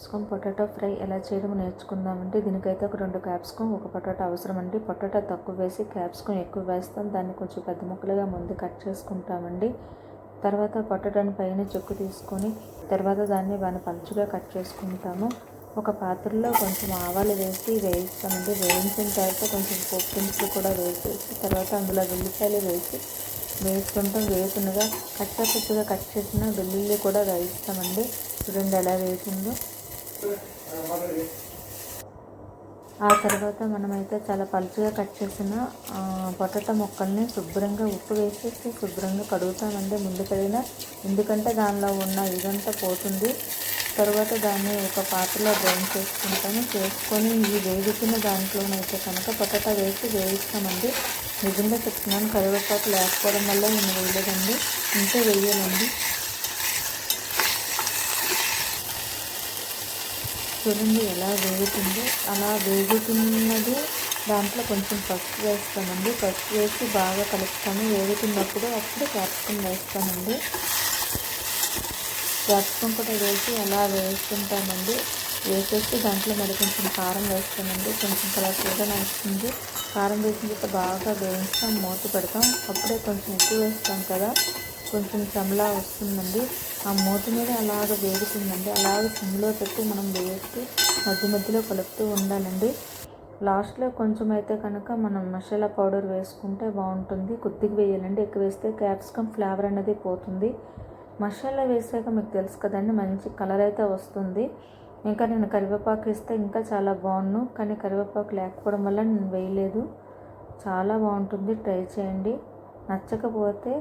Capsicum potato fry ఎలా చేయడం నేర్చుకుందామండి. దీనికైతే ఒక 2 క్యాప్సికమ్, ఒక పొటాటో అవసరమండి. పొటాటో తక్కువ వేసి క్యాప్సికమ్ ఎక్కువ వేస్తాం. దాన్ని కొంచెం పెద్ద ముక్కలుగా ముందు కట్ చేసుకుంటామండి. తర్వాత పొటాటోని పైన చెక్కు తీసుకొని తర్వాత దాన్ని బాగా పలుచగా కట్ చేసుకుంటాము. ఒక పాత్రలో కొంచెం ఆవాలు వేసి వేయిస్తామండి. వేయించిన తర్వాత కొంచెం పోపు దినుసులు కూడా వేసేసి తర్వాత అందులో ఉల్లిపాయలు వేసుకుంటాం. వేసుకున్నగా కచ్చా కట్ చేసిన వెల్లుల్లి కూడా వేయిస్తామండి. చూడండి ఎలా వేసిందో. ఆ తర్వాత మనమైతే చాలా పలుచగా కట్ చేసిన పొటాటో ముక్కల్ని శుభ్రంగా ఉప్పు వేసేసి శుభ్రంగా కడుగుతామండి ముందు కడిగిన, ఎందుకంటే దానిలో ఉన్న ఇదంతా పోతుంది. తర్వాత దాన్ని ఒక పాత్రలో బ్రౌన్ చేసుకొని ఈ వేగుతున్న దాంట్లోనైతే కనుక పొటాటో వేసి వేయిస్తామండి. నిజంగా చెప్తున్నాను, కరివేపాకు లేకపోవడం వల్ల నేను వేయలేదండి, ఇంతే వేయాలండి. చూడండి ఎలా వేగుతుందో. అలా వేగుతున్నది దాంట్లో కొంచెం పసుపు వేస్తామండి. పసుపు వేసి బాగా కలుపుతాము. వేగుతున్నప్పుడు అప్పుడు క్యాప్సికమ్ వేస్తామండి. క్యాప్సికమ్ కూడా వేసి అలా వేసుకుంటామండి. వేసేసి దాంట్లో మరి కొంచెం కారం వేస్తామండి. కొంచెం కలర్ కూడా వస్తుంది. కారం వేసిన తర్వాత బాగా వేయిస్తాం, మూత పెడతాం. అప్పుడే కొంచెం ఎక్కువ వేస్తాం కదా, కొంచెం చెమలా వస్తుందండి. ఆ మూత మీద అలాగ వేగుతుందండి. అలాగ సిమ్లో పెట్టి మనం వేస్తూ మధ్యలో కలుపుతూ ఉండాలండి. లాస్ట్లో కొంచెం అయితే కనుక మనం మసాలా పౌడర్ వేసుకుంటే బాగుంటుంది. కొద్దిగా వేయాలండి, ఎక్కువ వేస్తే క్యాప్సికమ్ ఫ్లేవర్ అనేది పోతుంది. మసాలా వేసాక మీకు తెలుసు కదండి, మంచి కలర్ అయితే వస్తుంది. ఇంకా నేను కరివేపాకు వేస్తే ఇంకా చాలా బాగుండు, కానీ కరివేపాకు లేకపోవడం వల్ల నేను వేయలేదు. చాలా బాగుంటుంది, ట్రై చేయండి. నచ్చకపోతే